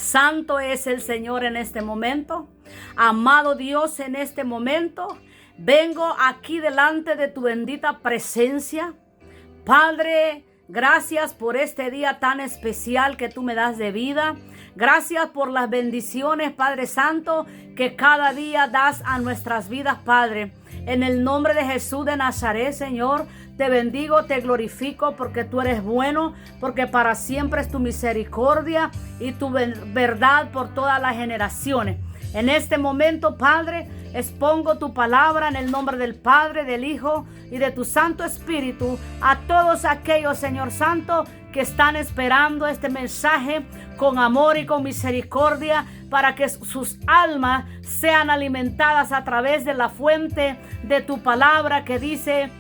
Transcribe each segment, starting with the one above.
Santo es el Señor en este momento. Amado Dios, en este momento vengo aquí delante de tu bendita presencia. Padre, gracias por este día tan especial que tú me das de vida. Gracias por las bendiciones, Padre Santo, que cada día das a nuestras vidas, Padre. En el nombre de Jesús de Nazaret, Señor, te bendigo, te glorifico porque tú eres bueno, porque para siempre es tu misericordia y tu verdad por todas las generaciones. En este momento, Padre, expongo tu palabra en el nombre del Padre, del Hijo y de tu Santo Espíritu a todos aquellos, Señor Santo, que están esperando este mensaje con amor y con misericordia para que sus almas sean alimentadas a través de la fuente de tu palabra que dice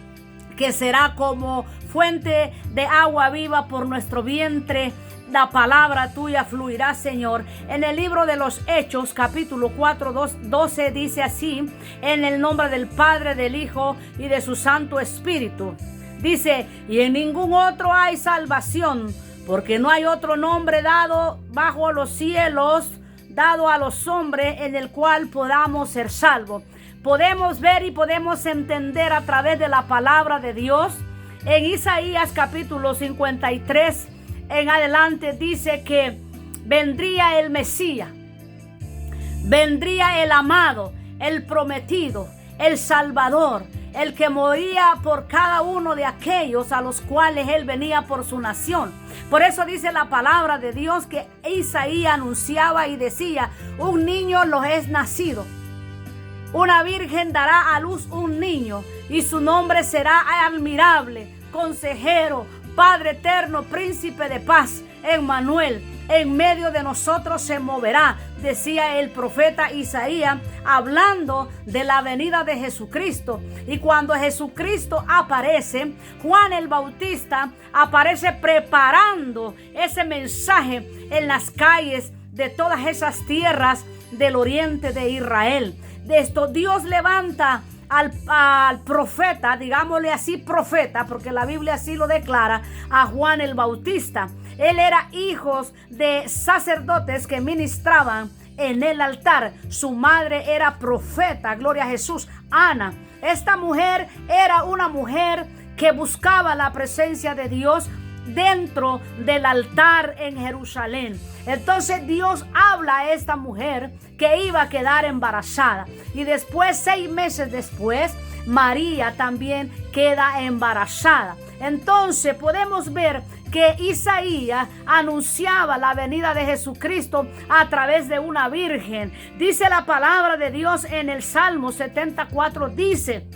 que será como fuente de agua viva por nuestro vientre. La palabra tuya fluirá, Señor. En el libro de los Hechos, capítulo 4, 12, dice así: en el nombre del Padre, del Hijo y de su Santo Espíritu. Dice: y en ningún otro hay salvación, porque no hay otro nombre dado bajo los cielos, dado a los hombres, en el cual podamos ser salvos. Podemos ver y podemos entender a través de la palabra de Dios. En Isaías capítulo 53 en adelante dice que vendría el Mesías, vendría el amado, el prometido, el Salvador, el que moría por cada uno de aquellos a los cuales él venía por su nación. Por eso dice la palabra de Dios que Isaías anunciaba y decía: un niño nos es nacido, una virgen dará a luz un niño, y su nombre será admirable, consejero, Padre eterno, príncipe de paz, Emmanuel. En medio de nosotros se moverá, decía el profeta Isaías, hablando de la venida de Jesucristo. Y cuando Jesucristo aparece, Juan el Bautista aparece preparando ese mensaje en las calles de todas esas tierras del oriente de Israel. De esto Dios levanta al profeta, digámosle así profeta, porque la Biblia así lo declara, a Juan el Bautista. Él era hijo de sacerdotes que ministraban en el altar. Su madre era profeta, gloria a Jesús, Ana. Esta mujer era una mujer que buscaba la presencia de Dios dentro del altar en Jerusalén. Entonces Dios habla a esta mujer que iba a quedar embarazada, y después, 6 meses después, María también queda embarazada. Entonces podemos ver que Isaías anunciaba la venida de Jesucristo a través de una virgen. Dice la palabra de Dios en el Salmo 74, dice: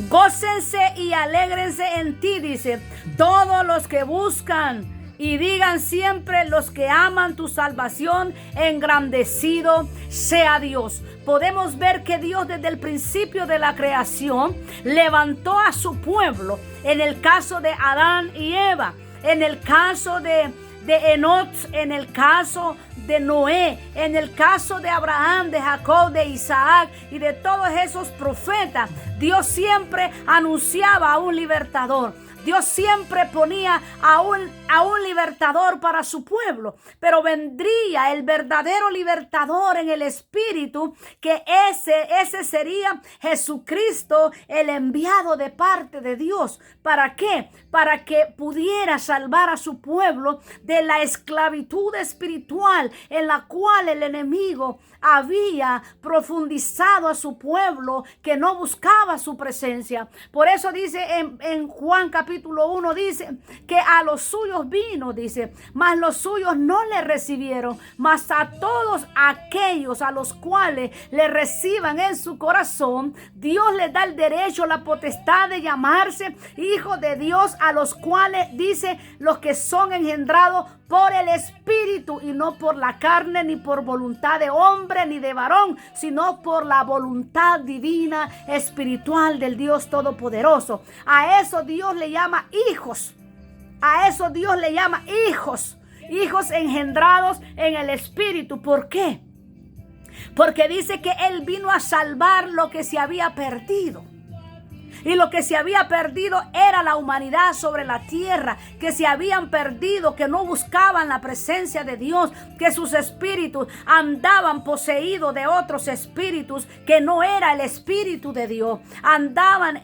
gócense y alégrense en ti, dice, todos los que buscan, y digan siempre los que aman tu salvación, engrandecido sea Dios. Podemos ver que Dios desde el principio de la creación levantó a su pueblo. En el caso de Adán y Eva, en el caso de Enoch, en el caso de Noé, en el caso de Abraham, de Jacob, de Isaac y de todos esos profetas, Dios siempre anunciaba a un libertador. Dios siempre ponía a un libertador para su pueblo, pero vendría el verdadero libertador en el espíritu, que ese sería Jesucristo, el enviado de parte de Dios. ¿Para qué? Para que pudiera salvar a su pueblo de la esclavitud espiritual en la cual el enemigo había profundizado a su pueblo, que no buscaba su presencia. Por eso dice en Juan capítulo 1, dice que a los suyos vino, dice, mas los suyos no le recibieron, mas a todos aquellos a los cuales le reciban en su corazón, Dios les da el derecho, la potestad de llamarse hijos de Dios, a los cuales dice los que son engendrados por el Espíritu, y no por la carne, ni por voluntad de hombre ni de varón, sino por la voluntad divina espiritual del Dios Todopoderoso. A eso Dios le llama hijos. A eso Dios le llama hijos. Hijos engendrados en el Espíritu. ¿Por qué? Porque dice que Él vino a salvar lo que se había perdido. Y lo que se había perdido era la humanidad sobre la tierra, que se habían perdido, que no buscaban la presencia de Dios, que sus espíritus andaban poseídos de otros espíritus, que no era el espíritu de Dios. Andaban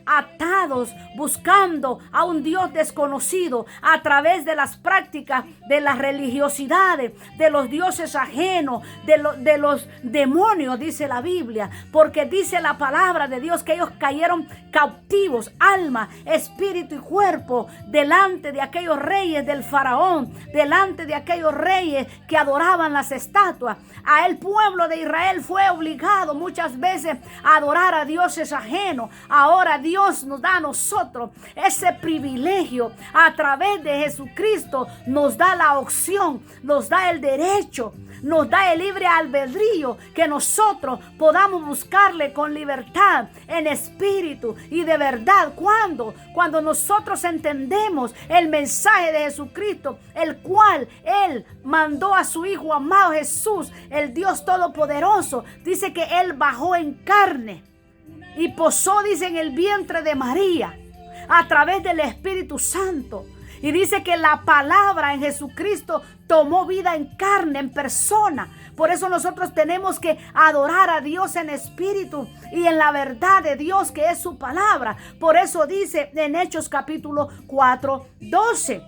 atados, buscando a un Dios desconocido a través de las prácticas de las religiosidades, de los dioses ajenos, de los demonios, dice la Biblia, porque dice la palabra de Dios que ellos cayeron cautivos, alma, espíritu y cuerpo, delante de aquellos reyes del faraón, delante de aquellos reyes que adoraban las estatuas. A el pueblo de Israel fue obligado muchas veces a adorar a dioses ajenos. Ahora Dios nos da a nosotros ese privilegio. A través de Jesucristo nos da la opción, nos da el derecho, nos da el libre albedrío, que nosotros podamos buscarle con libertad, en espíritu y de verdad. Cuando nosotros entendemos el mensaje de Jesucristo, el cual Él mandó a su Hijo amado Jesús, el Dios Todopoderoso. Dice que Él bajó en carne y posó, dice, en el vientre de María a través del Espíritu Santo. Y dice que la palabra en Jesucristo tomó vida en carne, en persona. Por eso nosotros tenemos que adorar a Dios en espíritu y en la verdad de Dios, que es su palabra. Por eso dice en Hechos capítulo 4:12,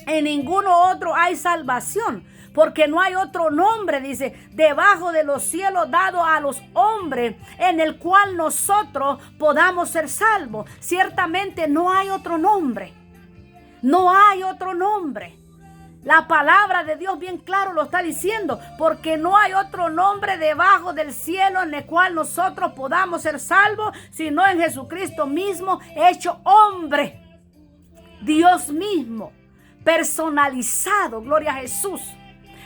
en ninguno otro hay salvación, porque no hay otro nombre, dice, debajo de los cielos dado a los hombres, en el cual nosotros podamos ser salvos. Ciertamente no hay otro nombre. No hay otro nombre. La palabra de Dios bien claro lo está diciendo, porque no hay otro nombre debajo del cielo en el cual nosotros podamos ser salvos, sino en Jesucristo mismo, hecho hombre. Dios mismo, personalizado, gloria a Jesús,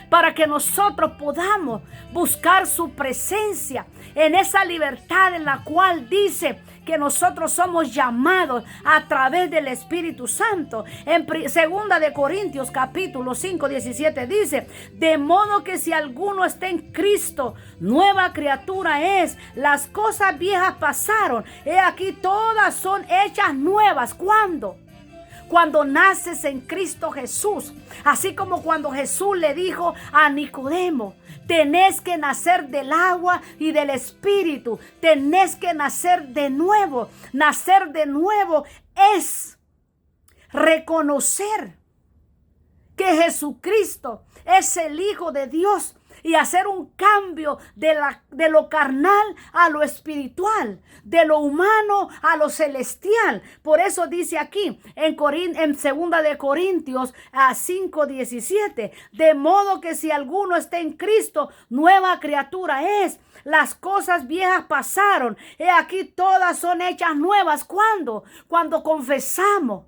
para que nosotros podamos buscar su presencia en esa libertad en la cual dice que nosotros somos llamados a través del Espíritu Santo. En 2 de Corintios capítulo 5:17 dice: de modo que si alguno está en Cristo, nueva criatura es. Las cosas viejas pasaron, he aquí todas son hechas nuevas. ¿Cuándo? Cuando naces en Cristo Jesús. Así como cuando Jesús le dijo a Nicodemo: tenés que nacer del agua y del Espíritu. Tenés que nacer de nuevo. Nacer de nuevo es reconocer que Jesucristo es el Hijo de Dios y hacer un cambio de lo carnal a lo espiritual, de lo humano a lo celestial. Por eso dice aquí en 2 de Corintios 5:17, de modo que si alguno está en Cristo, nueva criatura es. Las cosas viejas pasaron, he aquí todas son hechas nuevas. ¿Cuándo? Cuando confesamos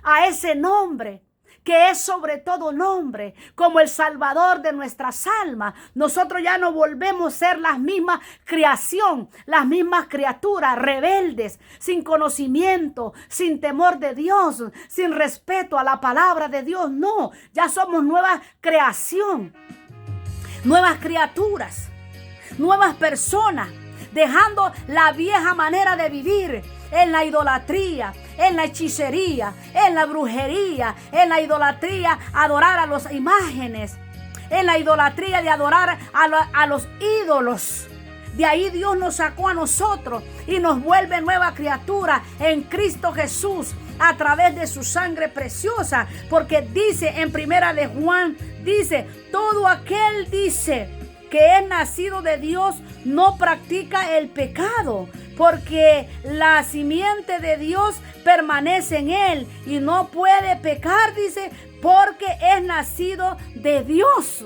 a ese nombre que es sobre todo nombre, como el Salvador de nuestras almas. Nosotros ya no volvemos a ser las mismas creación, las mismas criaturas rebeldes, sin conocimiento, sin temor de Dios, sin respeto a la palabra de Dios. No, ya somos nueva creación, nuevas criaturas, nuevas personas, dejando la vieja manera de vivir en la idolatría, en la hechicería, en la brujería, en la idolatría, adorar a las imágenes, en la idolatría de adorar a los ídolos. De ahí Dios nos sacó a nosotros y nos vuelve nueva criatura en Cristo Jesús a través de su sangre preciosa, porque dice en 1 de Juan, dice: todo aquel, dice, que es nacido de Dios no practica el pecado, porque la simiente de Dios permanece en él y no puede pecar, dice, porque es nacido de Dios.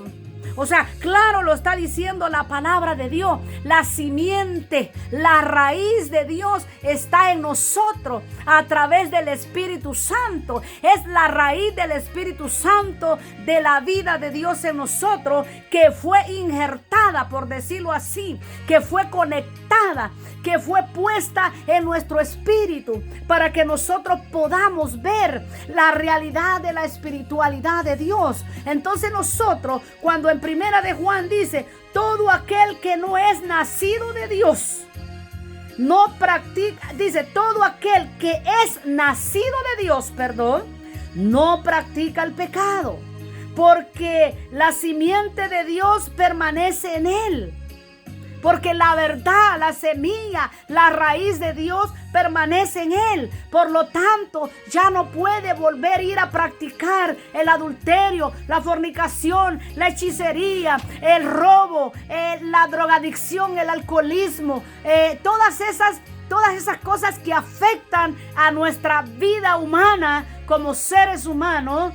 O sea, claro lo está diciendo la palabra de Dios. La simiente, la raíz de Dios está en nosotros a través del Espíritu Santo. Es la raíz del Espíritu Santo, de la vida de Dios en nosotros, que fue injertada, por decirlo así, que fue conectada, que fue puesta en nuestro espíritu, para que nosotros podamos ver la realidad de la espiritualidad de Dios. Entonces nosotros, cuando en 1 de Juan dice: todo aquel que no es nacido de Dios no practica, dice, todo aquel que es nacido de Dios, no practica el pecado, porque la simiente de Dios permanece en él. Porque la verdad, la semilla, la raíz de Dios permanece en él. Por lo tanto, ya no puede volver a ir a practicar el adulterio, la fornicación, la hechicería, el robo, la drogadicción, el alcoholismo, todas esas cosas que afectan a nuestra vida humana como seres humanos,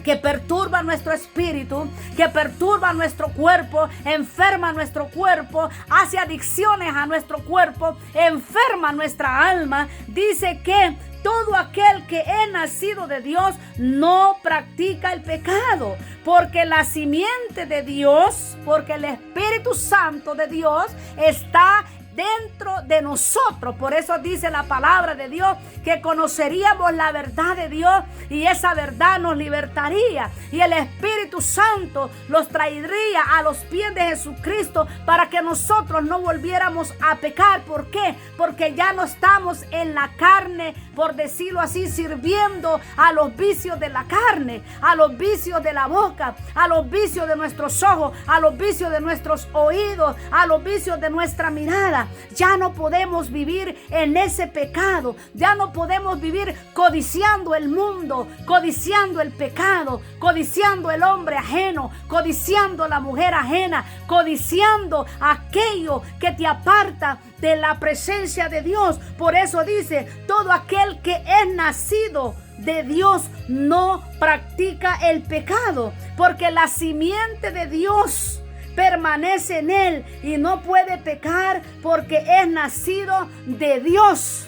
que perturba nuestro espíritu, que perturba nuestro cuerpo, enferma nuestro cuerpo, hace adicciones a nuestro cuerpo, enferma nuestra alma. Dice que todo aquel que es nacido de Dios no practica el pecado, porque la simiente de Dios, porque el Espíritu Santo de Dios está dentro de nosotros. Por eso dice la palabra de Dios que conoceríamos la verdad de Dios y esa verdad nos libertaría, y el Espíritu Santo los traería a los pies de Jesucristo para que nosotros no volviéramos a pecar. ¿Por qué? Porque ya no estamos en la carne, por decirlo así, sirviendo a los vicios de la carne, a los vicios de la boca, a los vicios de nuestros ojos, a los vicios de nuestros oídos, a los vicios de nuestra mirada. Ya no podemos vivir en ese pecado. Ya no podemos vivir codiciando el mundo, codiciando el pecado, codiciando el hombre ajeno, codiciando la mujer ajena, codiciando aquello que te aparta de la presencia de Dios. Por eso dice, todo aquel que es nacido de Dios no practica el pecado, porque la simiente de Dios permanece en él y no puede pecar porque es nacido de Dios,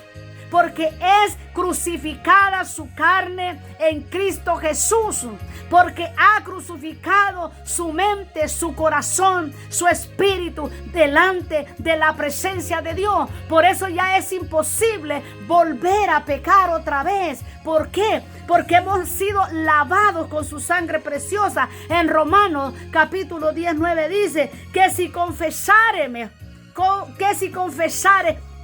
porque es crucificada su carne en Cristo Jesús, porque ha crucificado su mente, su corazón, su espíritu delante de la presencia de Dios. Por eso ya es imposible volver a pecar otra vez. ¿Por qué? Porque hemos sido lavados con su sangre preciosa. En Romanos capítulo 19 dice que si confesares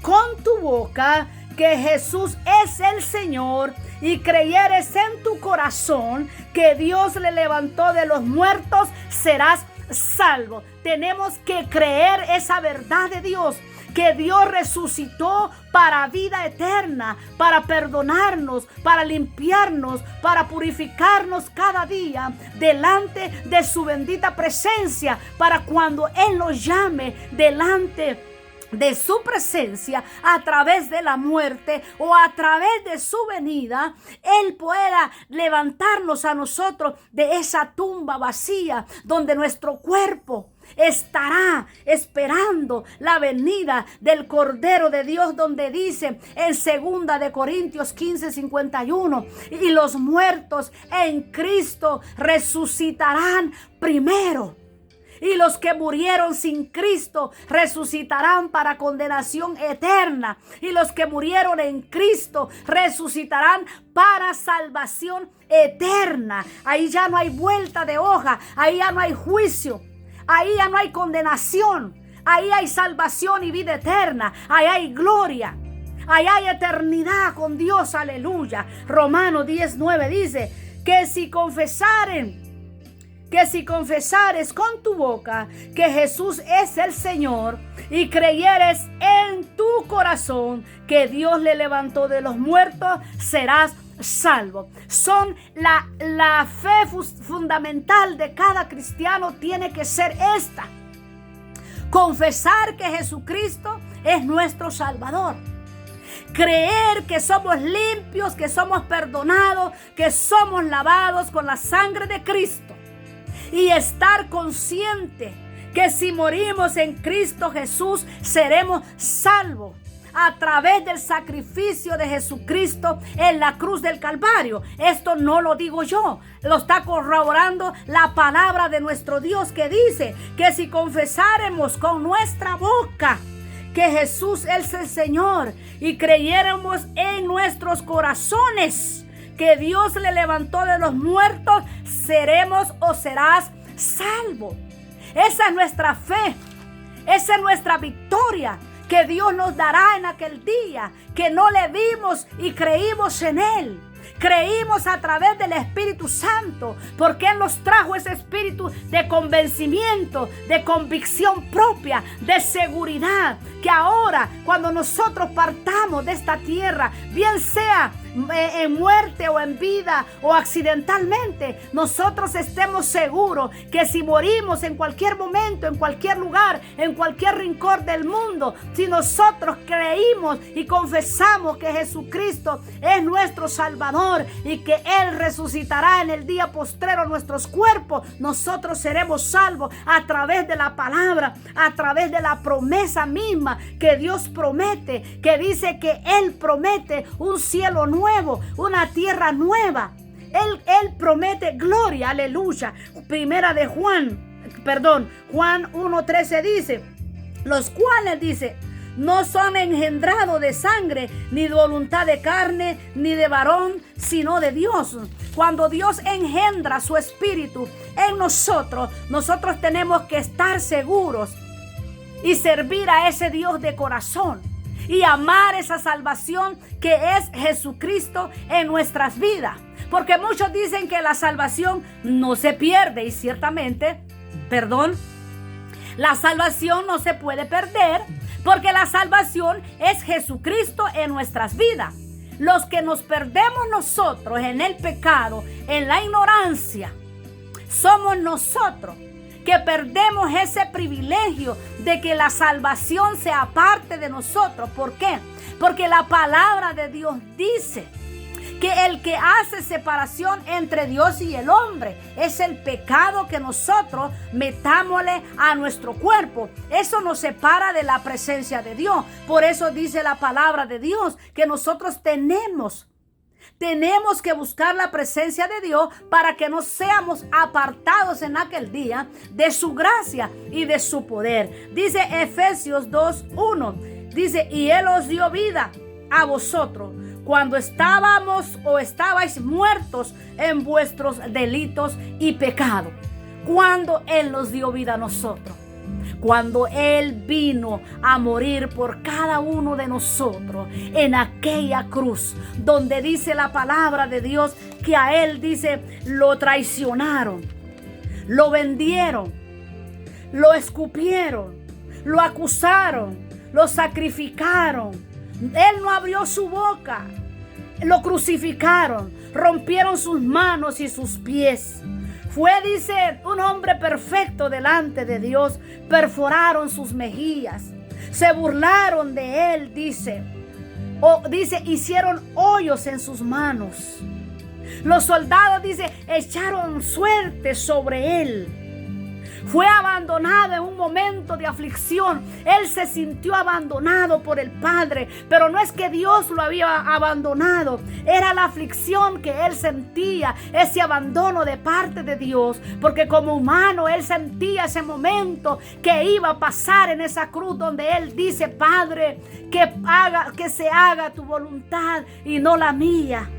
con tu boca que Jesús es el Señor y creyeres en tu corazón que Dios le levantó de los muertos, serás salvo. Tenemos que creer esa verdad de Dios, que Dios resucitó para vida eterna, para perdonarnos, para limpiarnos, para purificarnos cada día delante de su bendita presencia, para cuando Él nos llame delante de su presencia a través de la muerte o a través de su venida, Él pueda levantarnos a nosotros de esa tumba vacía donde nuestro cuerpo estará esperando la venida del Cordero de Dios, donde dice en 2 de Corintios 15:51, y los muertos en Cristo resucitarán primero. Y los que murieron sin Cristo resucitarán para condenación eterna. Y los que murieron en Cristo resucitarán para salvación eterna. Ahí ya no hay vuelta de hoja. Ahí ya no hay juicio. Ahí ya no hay condenación. Ahí hay salvación y vida eterna. Ahí hay gloria. Ahí hay eternidad con Dios. Aleluya. Romanos 10:9 dice que si confesares con tu boca que Jesús es el Señor y creyeres en tu corazón que Dios le levantó de los muertos, serás salvo. Son la fe fundamental de cada cristiano tiene que ser esta: confesar que Jesucristo es nuestro Salvador. Creer que somos limpios, que somos perdonados, que somos lavados con la sangre de Cristo. Y estar consciente que si morimos en Cristo Jesús, seremos salvos a través del sacrificio de Jesucristo en la cruz del Calvario. Esto no lo digo yo, lo está corroborando la palabra de nuestro Dios, que dice que si confesáremos con nuestra boca que Jesús es el Señor y creyéramos en nuestros corazones que Dios le levantó de los muertos, seremos o serás salvo. Esa es nuestra fe, esa es nuestra victoria, que Dios nos dará en aquel día, que no le vimos y creímos en Él. Creímos a través del Espíritu Santo, porque Él nos trajo ese espíritu de convencimiento, de convicción propia, de seguridad, que ahora cuando nosotros partamos de esta tierra, bien sea en muerte o en vida o accidentalmente, nosotros estemos seguros que si morimos en cualquier momento, en cualquier lugar, en cualquier rincón del mundo, si nosotros creímos y confesamos que Jesucristo es nuestro Salvador y que Él resucitará en el día postrero nuestros cuerpos, nosotros seremos salvos a través de la palabra, a través de la promesa misma que Dios promete, que dice que Él promete un cielo nuevo, una tierra nueva. Él promete gloria, aleluya. Juan 1:13 dice, los cuales dice, no son engendrados de sangre, ni de voluntad de carne, ni de varón, sino de Dios. Cuando Dios engendra su espíritu en nosotros, nosotros tenemos que estar seguros y servir a ese Dios de corazón y amar esa salvación que es Jesucristo en nuestras vidas. Porque muchos dicen que la salvación no se pierde, y ciertamente, la salvación no se puede perder, porque la salvación es Jesucristo en nuestras vidas. Los que nos perdemos nosotros en el pecado, en la ignorancia, somos nosotros que perdemos ese privilegio de que la salvación sea parte de nosotros. ¿Por qué? Porque la palabra de Dios dice que el que hace separación entre Dios y el hombre es el pecado que nosotros metámosle a nuestro cuerpo. Eso nos separa de la presencia de Dios. Por eso dice la palabra de Dios que nosotros tenemos que buscar la presencia de Dios para que no seamos apartados en aquel día de su gracia y de su poder. Dice Efesios 2:1, dice, y Él os dio vida a vosotros cuando estabais muertos en vuestros delitos y pecados. Cuando Él nos dio vida a nosotros. Cuando Él vino a morir por cada uno de nosotros en aquella cruz, donde dice la palabra de Dios que a Él dice, lo traicionaron, lo vendieron, lo escupieron, lo acusaron, lo sacrificaron. Él no abrió su boca, lo crucificaron, rompieron sus manos y sus pies. Fue, dice, un hombre perfecto delante de Dios. Perforaron sus mejillas, se burlaron de Él, dice, hicieron hoyos en sus manos. Los soldados, dice, echaron suerte sobre Él. Fue abandonado en un momento de aflicción. Él se sintió abandonado por el Padre, pero no es que Dios lo había abandonado. Era la aflicción que Él sentía, ese abandono de parte de Dios, porque como humano Él sentía ese momento que iba a pasar en esa cruz donde Él dice, Padre, que se haga tu voluntad y no la mía.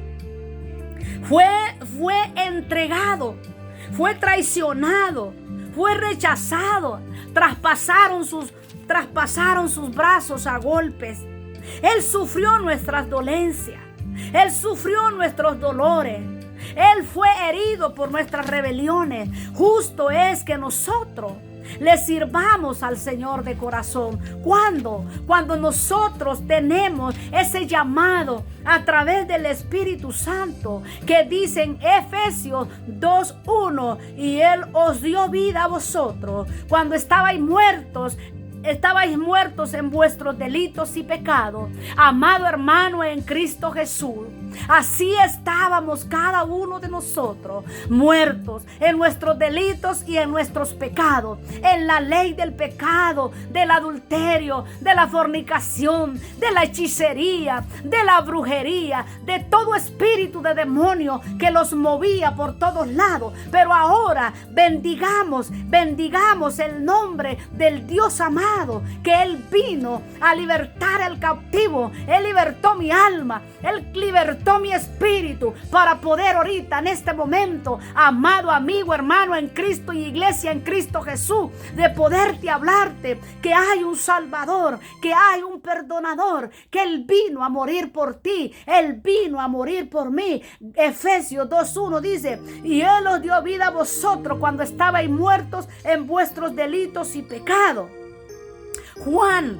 Fue entregado, fue traicionado, fue rechazado, traspasaron sus brazos a golpes. Él sufrió nuestras dolencias, Él sufrió nuestros dolores, Él fue herido por nuestras rebeliones. Justo es que nosotros le sirvamos al Señor de corazón. Cuando nosotros tenemos ese llamado a través del Espíritu Santo, que dice en Efesios 2:1, y Él os dio vida a vosotros cuando estabais muertos en vuestros delitos y pecados. Amado hermano en Cristo Jesús, así estábamos cada uno de nosotros, muertos en nuestros delitos y en nuestros pecados, en la ley del pecado, del adulterio, de la fornicación, de la hechicería, de la brujería, de todo espíritu de demonio que los movía por todos lados. Pero ahora bendigamos el nombre del Dios amado, que Él vino a libertar al cautivo. Él libertó mi alma, Él libertó despertó mi espíritu para poder ahorita, en este momento, amado amigo, hermano en Cristo y iglesia en Cristo Jesús, de poderte hablarte que hay un Salvador, que hay un perdonador, que Él vino a morir por ti, Él vino a morir por mí. Efesios 2:1 dice: y Él os dio vida a vosotros cuando estabais muertos en vuestros delitos y pecados. Juan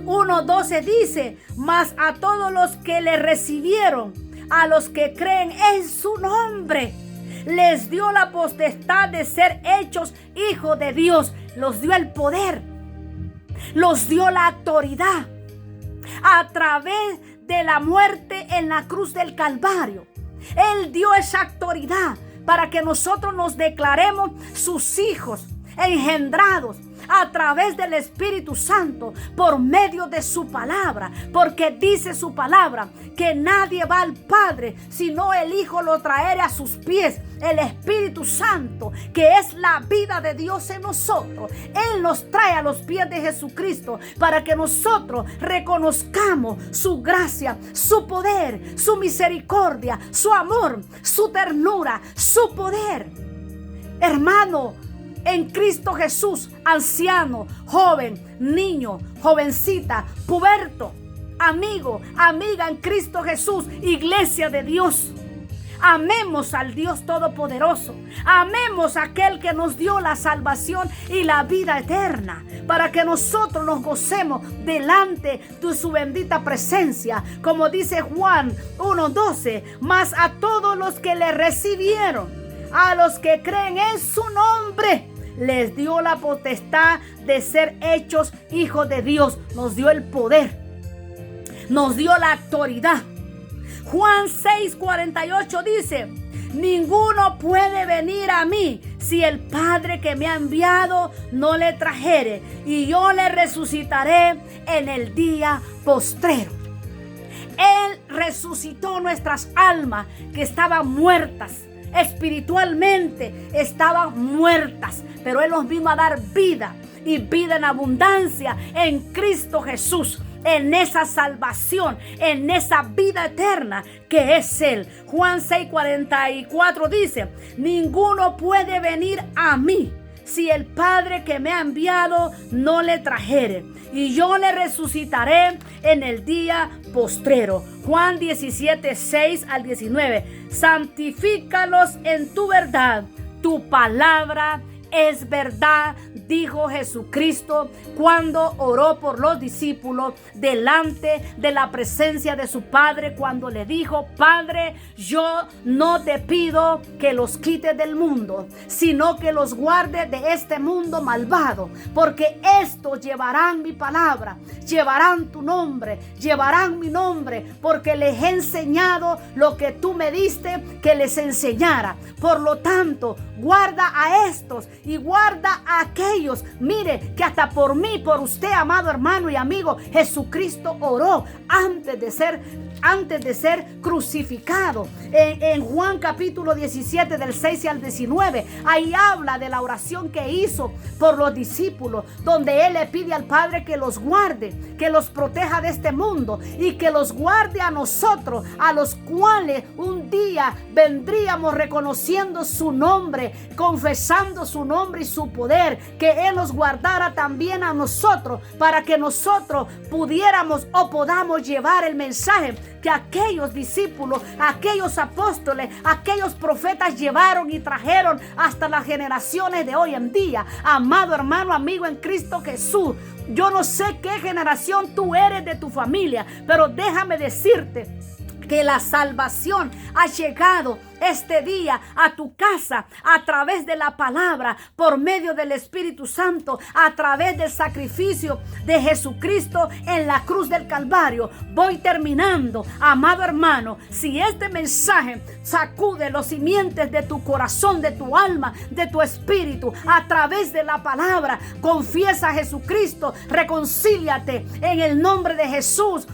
1:12 dice: mas a todos los que le recibieron, a los que creen en su nombre, les dio la potestad de ser hechos hijos de Dios. Los dio el poder, los dio la autoridad a través de la muerte en la cruz del Calvario. Él dio esa autoridad para que nosotros nos declaremos sus hijos, engendrados a través del Espíritu Santo por medio de su palabra, porque dice su palabra que nadie va al Padre sino el Hijo lo traerá a sus pies. El Espíritu Santo, que es la vida de Dios en nosotros, Él nos trae a los pies de Jesucristo para que nosotros reconozcamos su gracia, su poder, su misericordia, su amor, su ternura, su poder. Hermano en Cristo Jesús, anciano, joven, niño, jovencita, puberto, amigo, amiga en Cristo Jesús, iglesia de Dios. Amemos al Dios Todopoderoso. Amemos a aquel que nos dio la salvación y la vida eterna, para que nosotros nos gocemos delante de su bendita presencia. Como dice Juan 1:12: mas a todos los que le recibieron, a los que creen en su nombre, les dio la potestad de ser hechos hijos de Dios. Nos dio el poder, nos dio la autoridad. Juan 6:48 dice: ninguno puede venir a mí si el Padre que me ha enviado no le trajere, y yo le resucitaré en el día postrero. Él resucitó nuestras almas que estaban muertas. Espiritualmente estaban muertas, pero Él nos vino a dar vida, y vida en abundancia en Cristo Jesús, en esa salvación, en esa vida eterna que es Él. Juan 6:44 dice: ninguno puede venir a mí si el Padre que me ha enviado no le trajere, y yo le resucitaré en el día postrero. Juan 17:6-19. Santifícalos en tu verdad, tu palabra es verdad, dijo Jesucristo cuando oró por los discípulos delante de la presencia de su Padre, cuando le dijo: Padre, yo no te pido que los quites del mundo, sino que los guardes de este mundo malvado, porque estos llevarán mi palabra, llevarán tu nombre, llevarán mi nombre, porque les he enseñado lo que tú me diste que les enseñara. Por lo tanto, guarda a estos y guarda a aquellos. Mire que hasta por mí, por usted, amado hermano y amigo, Jesucristo oró antes de ser crucificado. En Juan capítulo 17 del 6 al 19, ahí habla de la oración que hizo por los discípulos, donde Él le pide al Padre que los guarde, que los proteja de este mundo y que los guarde a nosotros, a los cuales un día vendríamos reconociendo su nombre, confesando su nombre y su poder, que Él nos guardara también a nosotros, para que nosotros pudiéramos o podamos llevar el mensaje que aquellos discípulos, aquellos apóstoles, aquellos profetas llevaron y trajeron hasta las generaciones de hoy en día. Amado hermano, amigo en Cristo Jesús, yo no sé qué generación tú eres de tu familia, pero déjame decirte que la salvación ha llegado este día a tu casa a través de la palabra, por medio del Espíritu Santo, a través del sacrificio de Jesucristo en la cruz del Calvario. Voy terminando, amado hermano. Si este mensaje sacude los simientes de tu corazón, de tu alma, de tu espíritu, a través de la palabra, confiesa a Jesucristo, reconcíliate en el nombre de Jesús.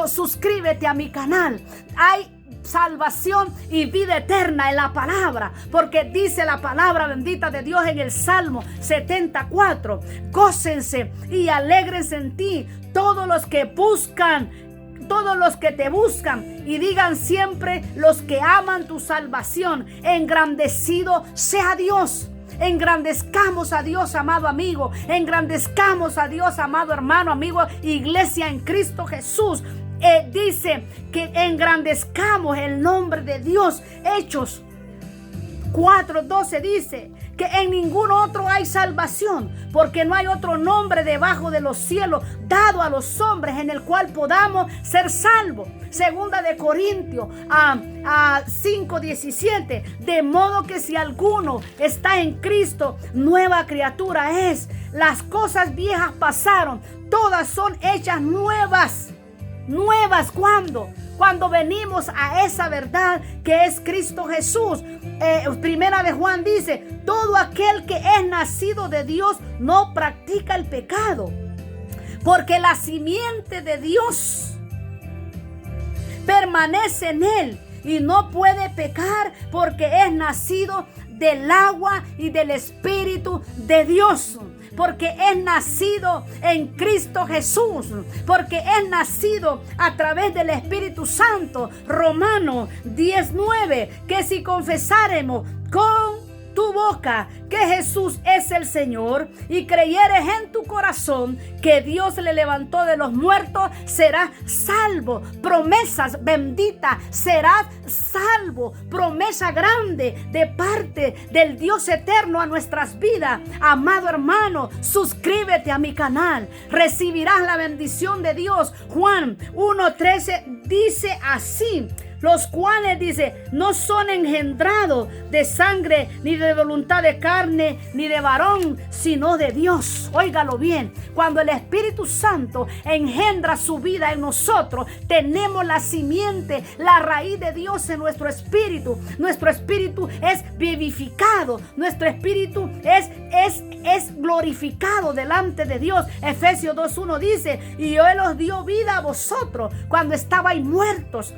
Suscríbete a mi canal. Hay salvación y vida eterna en la palabra, porque dice la palabra bendita de Dios en el Salmo 74: gócense y alégrense en ti todos los que buscan todos los que te buscan, y digan siempre los que aman tu salvación, engrandecido sea Dios. Engrandezcamos a Dios, amado amigo. Engrandezcamos a Dios, amado hermano, amigo, iglesia en Cristo Jesús. Dice que engrandezcamos el nombre de Dios. Hechos 4:12 dice que en ningún otro hay salvación, porque no hay otro nombre debajo de los cielos dado a los hombres en el cual podamos ser salvos. Segunda de Corintios 5:17, de modo que si alguno está en Cristo, nueva criatura es. Las cosas viejas pasaron, todas son hechas nuevas. Nuevas, ¿cuándo? Cuando venimos a esa verdad que es Cristo Jesús. Primera de Juan dice, todo aquel que es nacido de Dios no practica el pecado, porque la simiente de Dios permanece en él y no puede pecar, porque es nacido del agua y del Espíritu de Dios. Porque es nacido en Cristo Jesús, porque es nacido a través del Espíritu Santo. Romanos 10:9, que si confesáremos con tu boca que Jesús es el Señor y creyeres en tu corazón que Dios le levantó de los muertos, serás salvo. Promesas benditas, serás salvo. Promesa grande de parte del Dios eterno a nuestras vidas. Amado hermano, suscríbete a mi canal, recibirás la bendición de Dios. Juan 1:13 dice así, los cuales, dice, no son engendrados de sangre, ni de voluntad de carne, ni de varón, sino de Dios. Óigalo bien, cuando el Espíritu Santo engendra su vida en nosotros, tenemos la simiente, la raíz de Dios en nuestro espíritu. Nuestro espíritu es vivificado, nuestro espíritu es glorificado delante de Dios. Efesios 2:1 dice, y Él os dio vida a vosotros cuando estabais muertos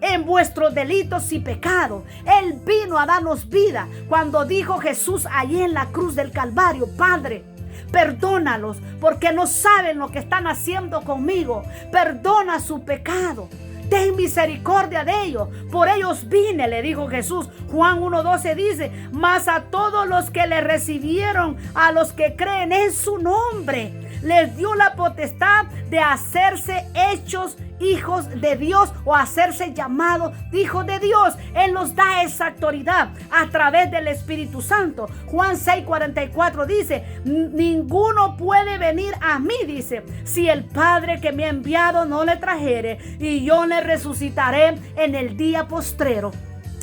en vuestros delitos y pecados. Él vino a darnos vida cuando dijo Jesús allí en la cruz del Calvario, Padre, perdónalos porque no saben lo que están haciendo conmigo. Perdona su pecado. Ten misericordia de ellos. Por ellos vine, le dijo Jesús. Juan 1:12 dice, mas a todos los que le recibieron, a los que creen en su nombre, les dio la potestad de hacerse hechos hijos de Dios, o hacerse llamados hijos de Dios. Él nos da esa autoridad a través del Espíritu Santo. Juan 6:44 dice, ninguno puede venir a mí, dice, si el Padre que me ha enviado no le trajere, y yo le resucitaré en el día postrero.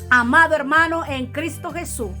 Amado hermano en Cristo Jesús,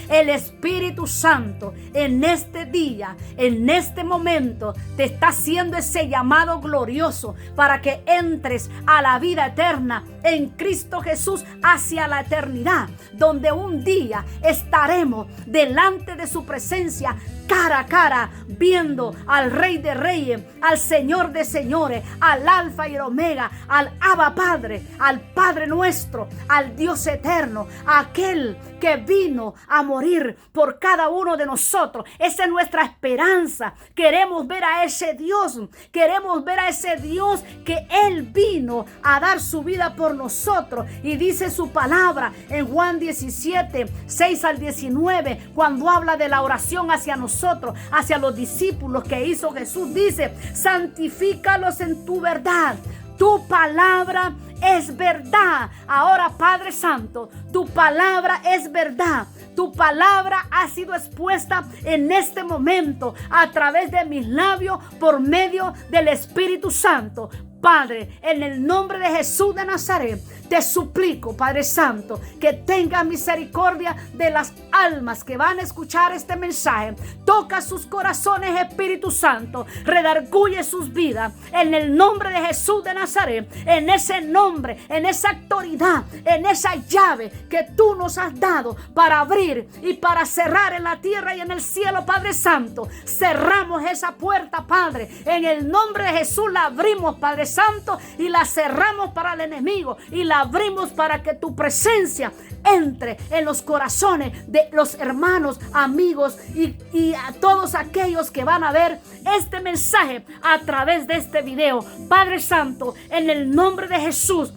el Espíritu Santo en este día, en este momento, te está haciendo ese llamado glorioso para que entres a la vida eterna en Cristo Jesús, hacia la eternidad, donde un día estaremos delante de su presencia cara a cara, viendo al Rey de Reyes, al Señor de Señores, al Alfa y el Omega, al Abba Padre, al Padre nuestro, al Dios eterno, aquel que vino a morir por cada uno de nosotros. Esa es nuestra esperanza. Queremos ver a ese Dios, queremos ver a ese Dios que Él vino a dar su vida por nosotros. Y dice su palabra en Juan 17:6-19, cuando habla de la oración hacia nosotros, hacia los discípulos que hizo Jesús, dice, santifícalos en tu verdad. Tu palabra es verdad. Ahora, Padre Santo, tu palabra es verdad. Tu palabra ha sido expuesta en este momento a través de mis labios por medio del Espíritu Santo. Padre, en el nombre de Jesús de Nazaret, te suplico, Padre Santo, que tengas misericordia de las almas que van a escuchar este mensaje. Toca sus corazones, Espíritu Santo. Redarguye sus vidas en el nombre de Jesús de Nazaret. En ese nombre, en esa autoridad, en esa llave que tú nos has dado para abrir y para cerrar en la tierra y en el cielo, Padre Santo. Cerramos esa puerta, Padre. En el nombre de Jesús la abrimos, Padre Santo, y la cerramos para el enemigo y la abrimos para que tu presencia entre en los corazones de los hermanos, amigos y a todos aquellos que van a ver este mensaje a través de este video. Padre Santo, en el nombre de Jesús,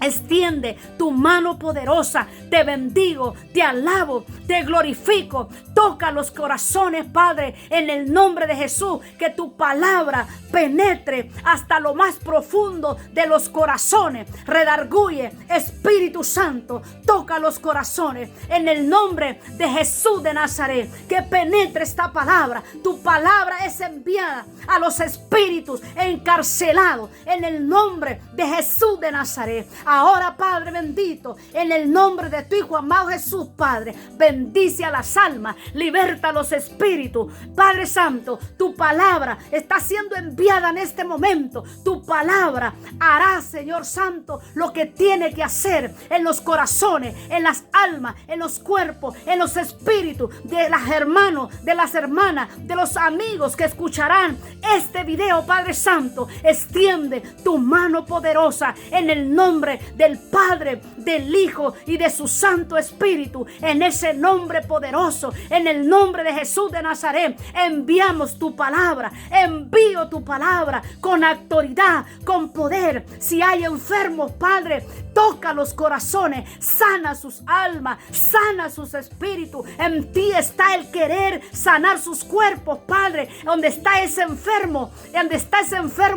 extiende tu mano poderosa. Te bendigo, te alabo, te glorifico. Toca los corazones, Padre, en el nombre de Jesús. Que tu palabra penetre hasta lo más profundo de los corazones. Redarguye, Espíritu Santo, toca los corazones en el nombre de Jesús de Nazaret. Que penetre esta palabra. Tu palabra es enviada a los espíritus encarcelados en el nombre de Jesús de Nazaret. Ahora, Padre bendito, en el nombre de tu Hijo amado Jesús, Padre, bendice a las almas, liberta a los espíritus. Padre Santo, tu palabra está siendo enviada en este momento. Tu palabra hará, Señor Santo, lo que tiene que hacer en los corazones, en las almas, en los cuerpos, en los espíritus de los hermanos, de las hermanas, de los amigos que escucharán este video. Padre Santo, extiende tu mano poderosa en el nombre del Padre, del Hijo y de su Santo Espíritu. En ese nombre poderoso, en el nombre de Jesús de Nazaret, enviamos tu palabra. Envío tu palabra con autoridad, con poder. Si hay enfermos, Padre, toca los corazones, sana sus almas, sana sus espíritus. En ti está el querer sanar sus cuerpos, Padre. Donde está ese enfermo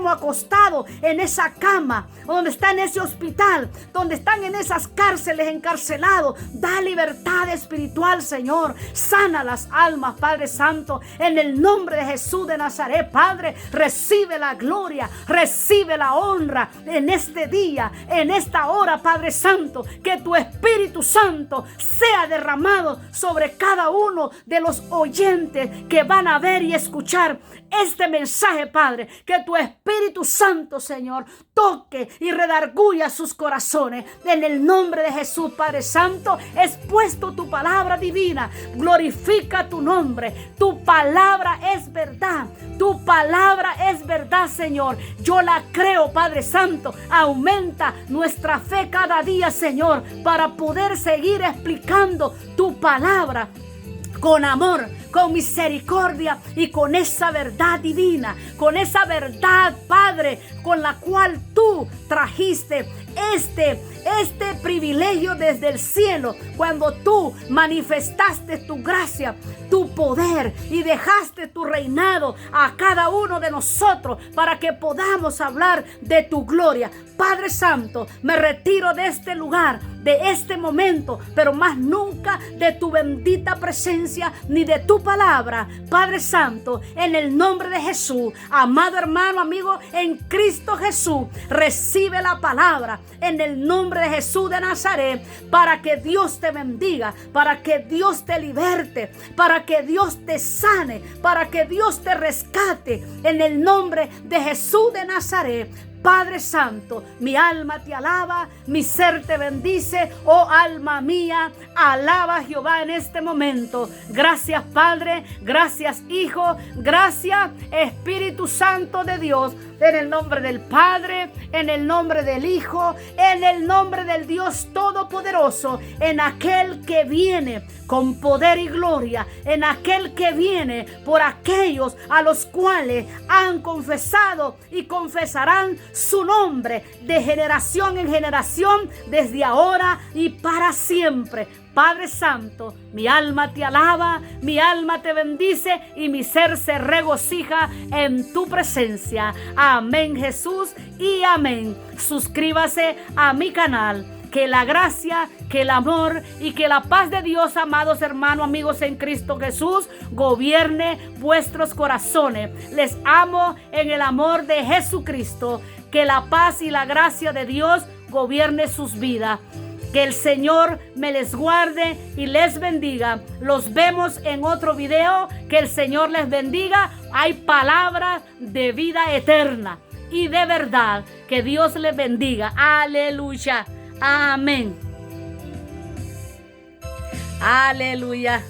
acostado en esa cama, donde está en ese hospital, donde están en esas cárceles encarcelados, da libertad espiritual, Señor. Sana las almas, Padre Santo, en el nombre de Jesús de Nazaret. Padre, recibe la gloria, recibe la honra en este día, en esta hora, Padre Santo. Que tu Espíritu Santo sea derramado sobre cada uno de los oyentes que van a ver y escuchar este mensaje, Padre. Que tu Espíritu Santo, Señor, toque y redarguya sus corazones. En el nombre de Jesús, Padre Santo, expuesto tu palabra divina. Glorifica tu nombre. Tu palabra es verdad. Tu palabra es verdad, Señor. Yo la creo, Padre Santo. Aumenta nuestra fe cada día, Señor, para poder seguir explicando tu palabra con amor, con misericordia y con esa verdad divina, con esa verdad, Padre, con la cual tú trajiste este privilegio desde el cielo, cuando tú manifestaste tu gracia, tu poder y dejaste tu reinado a cada uno de nosotros para que podamos hablar de tu gloria. Padre Santo, me retiro de este lugar, de este momento, pero más nunca de tu bendita presencia ni de tu palabra. Padre Santo, en el nombre de Jesús, amado hermano, amigo en Cristo Jesús, recibe la palabra en el nombre de Jesús de Nazaret, para que Dios te bendiga, para que Dios te liberte, para que Dios te sane, para que Dios te rescate en el nombre de Jesús de Nazaret. Padre Santo, mi alma te alaba, mi ser te bendice, oh alma mía, alaba a Jehová en este momento. Gracias, Padre, gracias, Hijo, gracias, Espíritu Santo de Dios. En el nombre del Padre, en el nombre del Hijo, en el nombre del Dios Todopoderoso, en aquel que viene con poder y gloria, en aquel que viene por aquellos a los cuales han confesado y confesarán su nombre de generación en generación, desde ahora y para siempre. Padre Santo, mi alma te alaba, mi alma te bendice y mi ser se regocija en tu presencia. Amén, Jesús, y amén. Suscríbase a mi canal. Que la gracia, que el amor y que la paz de Dios, amados hermanos, amigos en Cristo Jesús, gobierne vuestros corazones. Les amo en el amor de Jesucristo. Que la paz y la gracia de Dios gobierne sus vidas. Que el Señor me les guarde y les bendiga. Los vemos en otro video. Que el Señor les bendiga. Hay palabras de vida eterna y de verdad. Que Dios les bendiga. Aleluya. Amén. Aleluya.